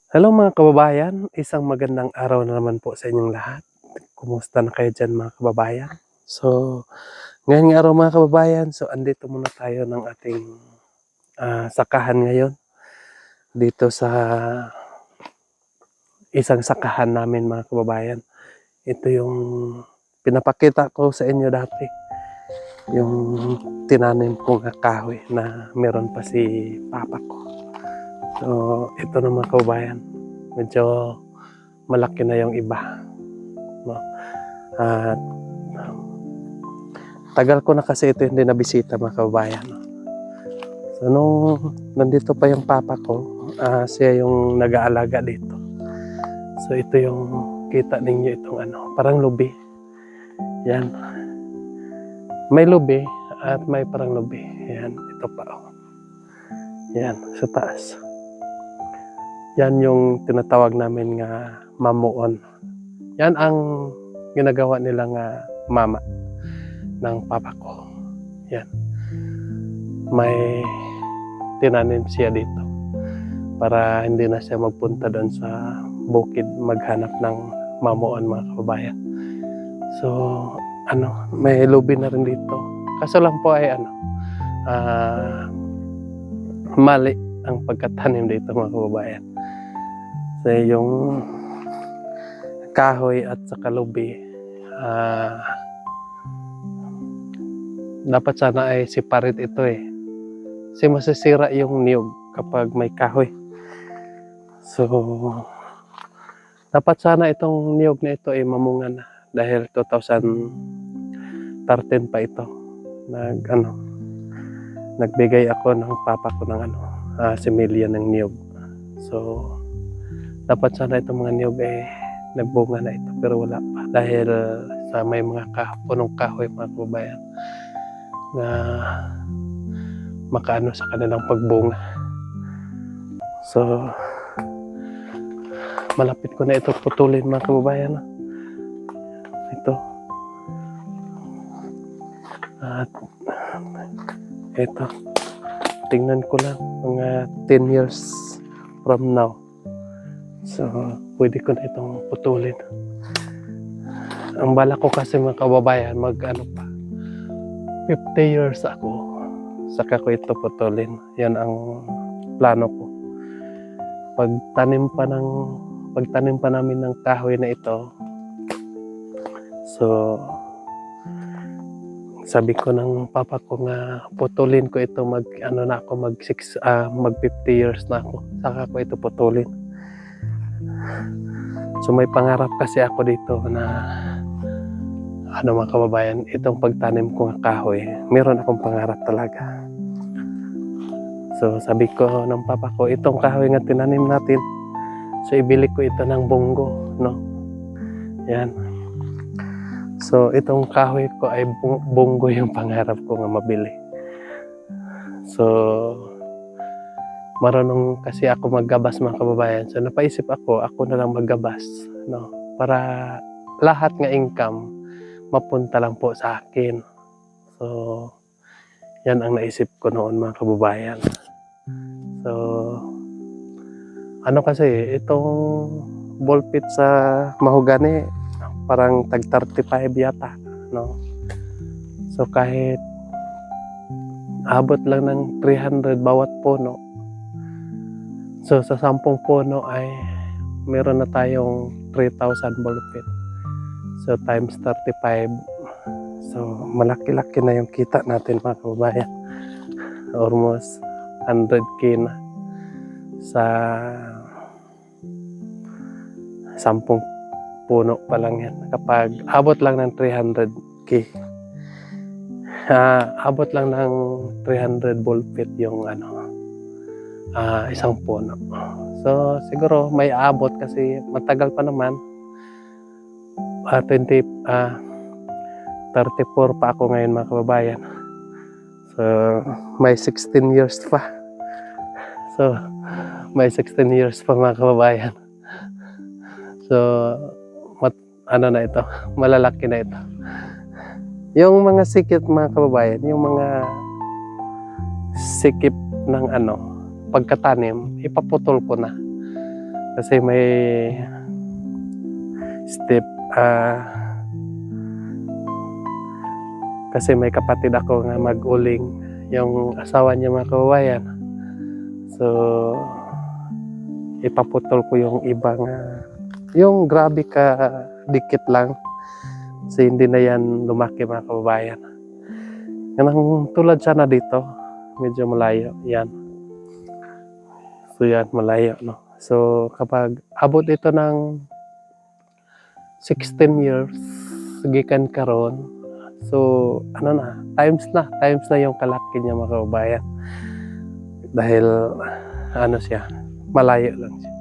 Hello mga kababayan, isang magandang araw na naman po sa inyong lahat. Kumusta na kayo dyan mga kababayan? So, ngayong araw mga kababayan, andito muna tayo ng ating sakahan ngayon. Dito sa isang sakahan namin mga kababayan. Ito yung pinapakita ko sa inyo dati. Yung tinanim kong kahoy na meron pa si papa ko. So, ito na mga kababayan. Medyo malaki na yung iba. No? At tagal ko na kasi ito hindi nabisita mga kababayan. So nung nandito pa yung papa ko, siya yung nag-aalaga dito. So ito yung kita ninyo itong parang lubi. Yan. May lubi at may parang lubi. Yan, ito pa. Yan, sa taas. Yan yung tinatawag namin nga mamuon. Yan ang ginagawa nilang mama ng papa ko. Yan. May tinanim siya dito para hindi na siya magpunta doon sa bukid maghanap ng mamuon mga kababayan. So, may lubi na rin dito. Kaso lang po ay mali ang pagkatanim dito mga kababayan. So, yung kahoy at saka lubi, dapat sana ay separate ito kasi masisira yung niyog kapag may kahoy. So dapat sana itong niyog na ito ay mamunga na dahil 2013 pa ito nagbigay ako ng papa ko ng similya ng niyog. So dapat sana itong mga niyog nagbunga na ito pero wala pa dahil sa may mga punong kahoy mga kababayan na makaano sa kanilang pagbunga. So malapit ko na ito putulin mga kababayan. Ito at ito tingnan ko lang mga 10 years from now. So pwede ko na itong putulin. Ang bala ko kasi mga kababayan mag 50 years ako saka ko ito putulin. Yan ang plano ko. Pagtanim pa namin ng kahoy na ito, so sabi ko ng papa ko nga putulin ko ito mag 50 years na ako saka ko ito putulin. So may pangarap kasi ako dito na mga kababayan, itong pagtanim ko ng kahoy, meron akong pangarap talaga. So sabi ko ng papa ko, itong kahoy nga tinanim natin, so ibili ko ito ng bunggo, no? Yan. So itong kahoy ko ay bunggo yung pangarap ko nga mabili. So marunong kasi ako maggabas mga kababayan. So napaisip ako na lang maggabas, no? Para lahat nga income mapunta lang po sa akin. So yan ang naisip ko noon mga kababayan. So kasi itong ball pit sa mahogani parang tag 35 yata, no? So kahit abot lang ng 300 bawat puno, so sa 10 puno ay meron na tayong 3,000 ball pit. So times 35, so malaki-laki na yung kita natin mga kababayan. Almost 100k na sa 10 puno pa lang yan. Kapag abot lang ng 300k, abot lang ng 300 ball pit yung isang puno. So siguro may abot kasi matagal pa naman. 34 pa ako ngayon mga kababayan. So may 16 years pa. So may 16 years pa mga kababayan. So na ito, malalaki na ito. Yung mga sikip mga kababayan, yung mga sikip ng pagkatanim, ipaputol ko na. Kasi may step, kasi may kapatid ako nga mag-uling, yung asawa niya mga kababayan. So, ipaputol ko yung ibang, yung grabe ka dikit lang. Kasi hindi na yan lumaki mga kababayan. Yan tulad sana dito, medyo malayo, yan. So yan, malayo, no? So kapag abot ito ng 16 years, gikan karon, so ano na, times na yung kalaki niya mga kababayan. Dahil ano siya, malayo lang siya.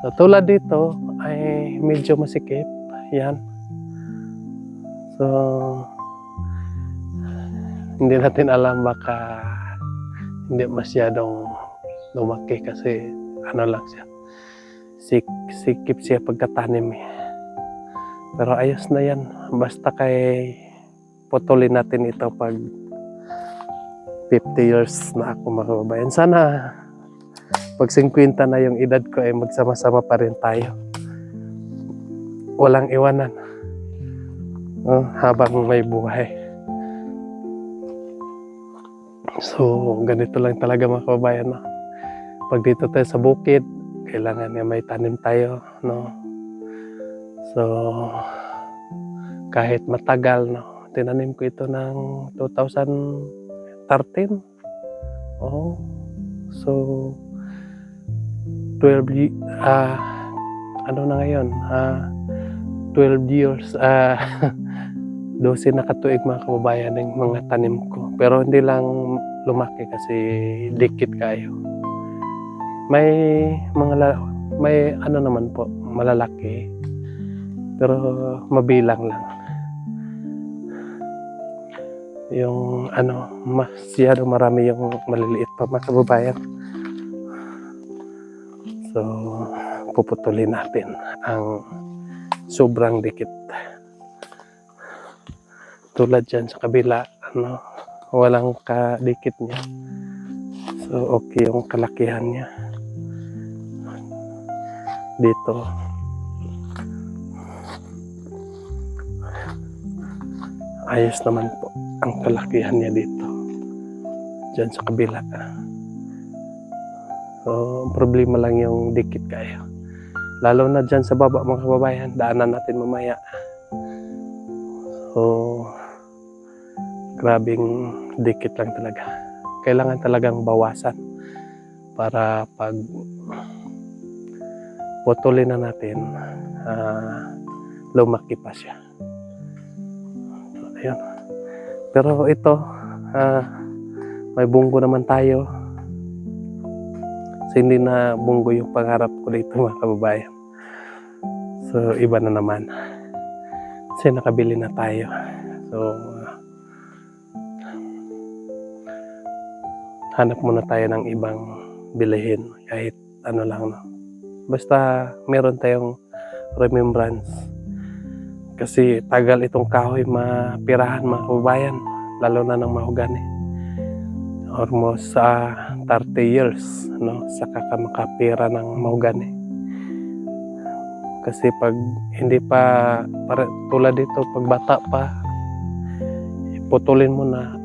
So tulad dito ay medyo masikip, yan. So hindi natin alam, baka hindi masyadong lumaki kasi ano lang siya, sikip siya pagkatanim. Pero ayos na yan, basta kay putulin natin ito pag 50 years na ako mga kababayan. Sana pag 50 na yung edad ko ay magsama-sama pa rin tayo, walang iwanan, habang may buhay. So ganito lang talaga mga kababayan, no? Pag dito tayo sa bukid, kailangan nga may tanim tayo, no? So kahit matagal, no? Tinanim ko ito ng 2013. So 12 ano na ngayon, 12 years, 12 na katuig mga kababayan ng mga tanim ko. Pero hindi lang lumaki kasi dikit kayo. May ano naman po, malalaki, pero mabilang lang. Yung ano, masyado marami yung maliliit pa mga kababayan. So puputulin natin ang sobrang dikit. Tulad dyan sa kabila, ano, walang kadikit niya. So okay yung kalakihan niya. Dito ayos naman po ang kalakihan niya dito, dyan sa kabila. So problema lang yung dikit kayo, lalo na dyan sa baba mga kababayan, daanan natin mamaya. So grabing dikit lang talaga, kailangan talagang bawasan para pag putulin na natin, lumaki pa siya. Ayun. Pero ito, may bunggo naman tayo. So hindi na bunggo yung pangarap ko dito mga kababayan. So iba na naman. Kasi nakabili na tayo. So hanap muna tayo ng ibang bilihin, kahit ano lang, no? Basta meron tayong remembrance. Kasi tagal itong kahoy mapirahan mga kababayan, lalo na ng mahogani. Almost 30 years, no, saka ka makapira ng mahogani. Kasi pag hindi pa tulad dito, pag bata pa, putulin mo na,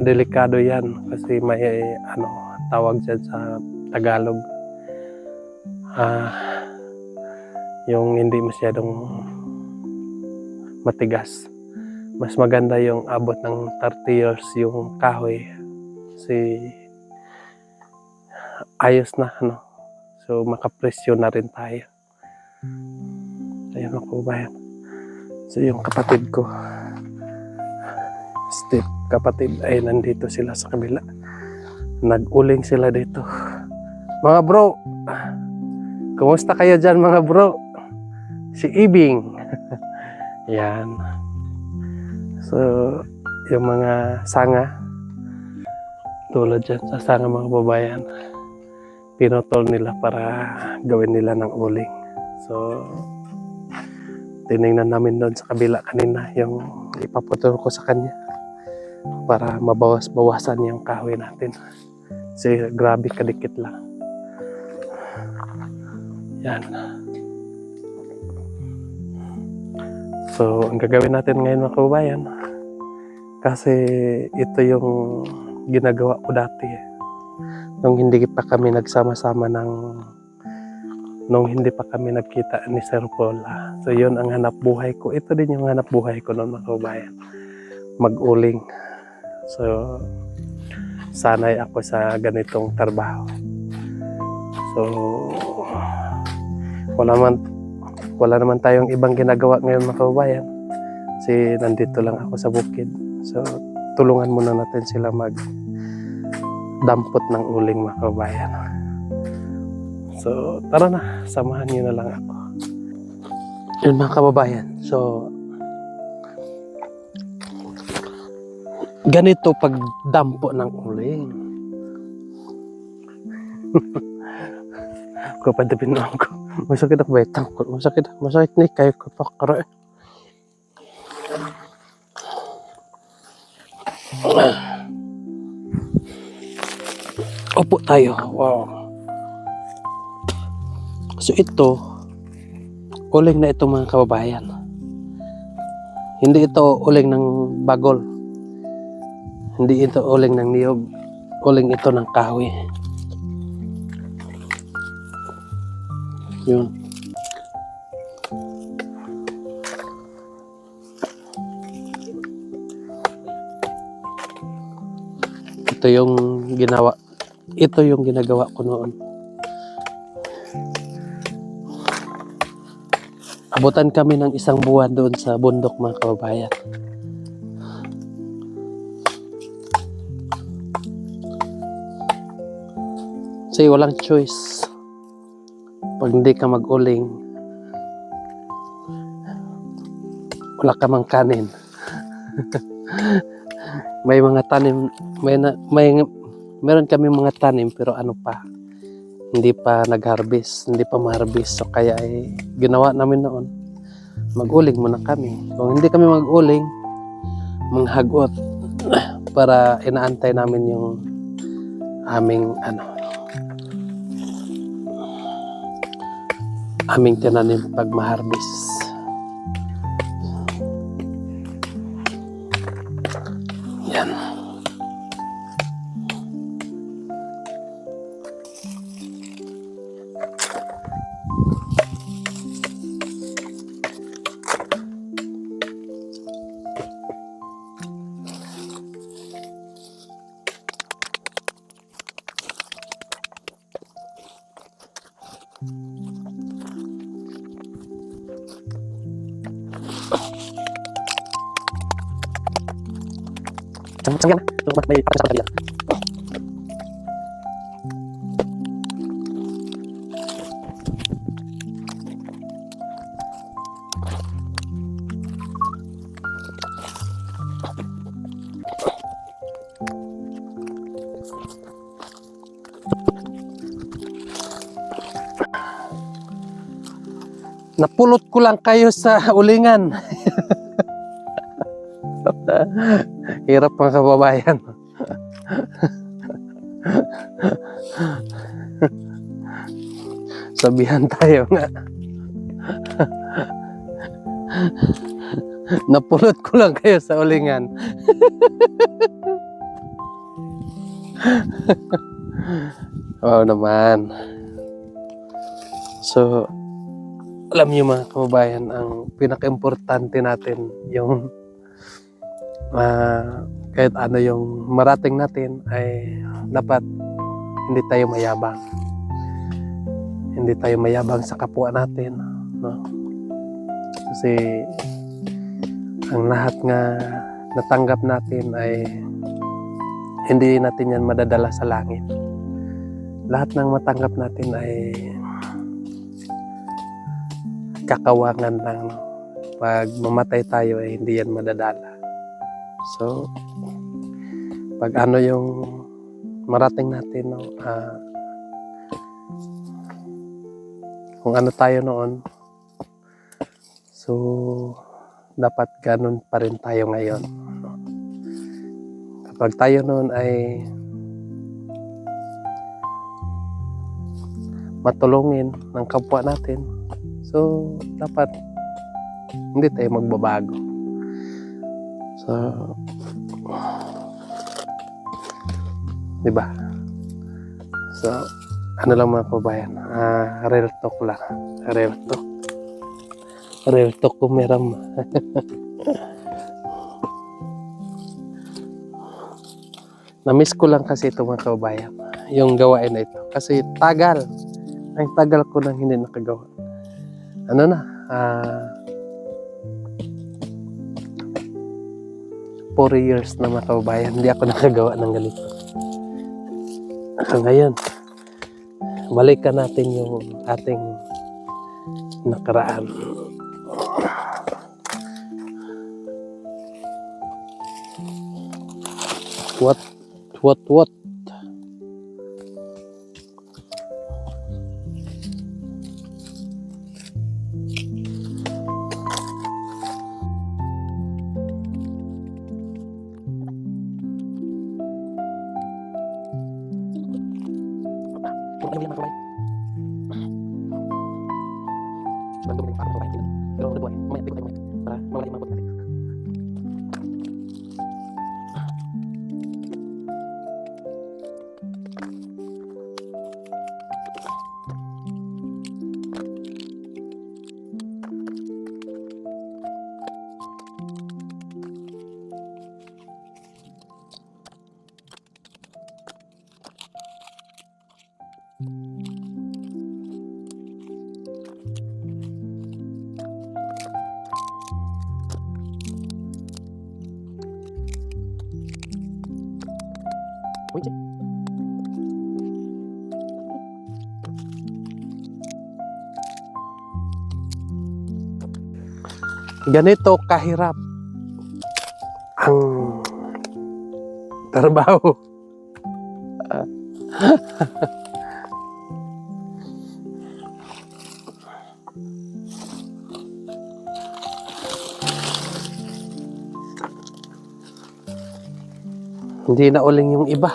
delikado yan. Kasi may ano, tawag dyan sa Tagalog, yung hindi masyadong matigas. Mas maganda yung abot ng 30 years yung kahoy, kasi ayos na, no? So makapresyo na rin tayo. Ayun mga kababayan. So yung kapatid ko, step kapatid, ay nandito sila sa kabila, nag-uling sila dito. Mga bro, kumusta kayo dyan mga bro? Si Ibing. Yan. So yung mga sanga, tulad dyan sa sanga mga babayan, pinutol nila para gawin nila ng uling. So tinignan namin doon sa kabila kanina yung ipaputol ko sa kanya para mabawas-bawasan yung kahoy natin. Kasi grabe kadikit lang. Yan. So, ang gagawin natin ngayon mga kababayan, kasi ito yung ginagawa ko dati nung hindi pa kami nagsama-sama nung hindi pa kami nagkita ni Sir Paul. So, yun ang hanap buhay ko. Ito din yung hanap buhay ko noon mga kababayan. Mag-uling. So, sanay ako sa ganitong trabaho. So, wala naman tayong ibang ginagawa ngayon mga kababayan. Kasi nandito lang ako sa bukid. So, tulungan muna natin sila magdampot ng uling mga kababayan. So, tara na. Samahan niyo na lang ako. Yun mga kababayan. So, ganito pagdampo ng uling. Kapag pinuang ko, masakit ako betang ko. Masakit ni kayo ko pakara. Opo tayo. Wow. So ito, uling na ito mga kababayan. Hindi ito uling ng bagol. Hindi ito uling ng niyog. Uling ito ng kahoy. Yun. Ito yung ginagawa ko noon. Abutan kami ng isang buwan doon sa bundok mga kababayan. Kasi walang choice. Pag hindi ka mag-uling, wala ka mang kanin. May mga tanim, meron kami mga tanim pero ano pa, hindi pa nag-harvest, hindi pa ma-harvest. So kaya ay ginawa namin noon, mag-uling muna kami. Kung hindi kami mag-uling, manghagot para inaantay namin yung aming tinanim pag ma-harvest. Yan. Sanggan na. May pakai sa kanila. Napulot ko lang kayo sa ulingan. Hirap mga kababayan. Sabihan tayo nga. Napulot ko lang kayo sa ulingan. Wow naman. So, alam niyo mga kababayan, ang pinaka-importante natin yung kahit ano yung marating natin ay dapat hindi tayo mayabang. Hindi tayo mayabang sa kapwa natin, no? Kasi ang lahat nga natanggap natin ay hindi natin yan madadala sa langit. Lahat ng matanggap natin ay kakawangan lang, no? Pag mamatay tayo ay hindi yan madadala. So, pag ano yung marating natin, no? Kung ano tayo noon, so dapat ganun pa rin tayo ngayon, no? Kapag tayo noon ay matulungin ng kapwa natin. So, dapat hindi tayo magbabago. So, di ba? So, ano lang mga kabayan, real talk lang. Real talk. Real talk kumiram. Na-miss ko lang kasi ito mga kabayan, yung gawain na ito. Kasi tagal. Ang tagal ko nang hindi nakagawa. Ano na, 4 years na mga kabayan, hindi ako nakagawa ng ganito. Ngayon, balikan natin yung ating nakaraan. What? Ganito kahirap ang trabaho. Hindi na uling yung iba.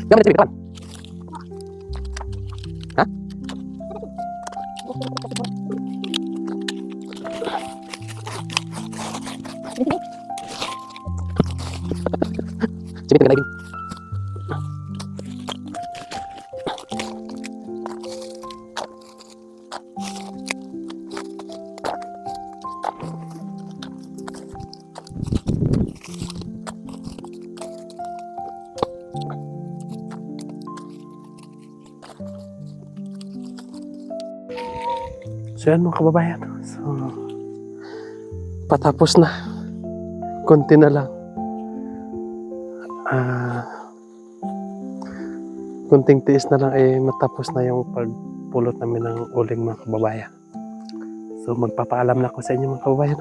Gamit ito, kawan. Ha? Sige, tingnan lagi. So yan mga kababayan. So, patapos na. Konti na lang. Kunting tiis na lang matapos na yung pagpulot namin ng uling mga kababayan. So magpapaalam na ako sa inyo mga kababayan.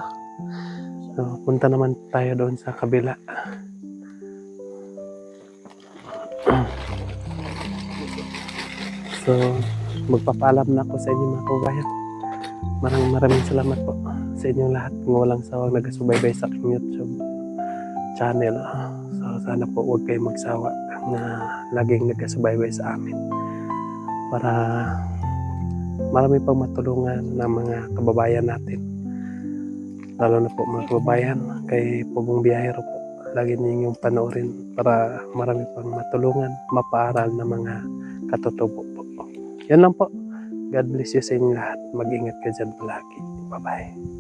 So punta naman tayo doon sa kabila. So magpapaalam na ako sa inyo mga kababayan. Maraming salamat po sa inyong lahat kung walang sawang nagasubaybay sa aking YouTube channel. So sana po huwag kayong magsawa na laging nagasubaybay sa amin. para marami pang matulungan ng mga kababayan natin. Lalo na po mga kababayan kay Pugong Biyahero po. Lagi ninyong panoorin para marami pang matulungan, mapaaral na mga katutubo po. Yan lang po. God bless you sa inyo lahat. Mag-ingat ka dyan palagi. Bye-bye.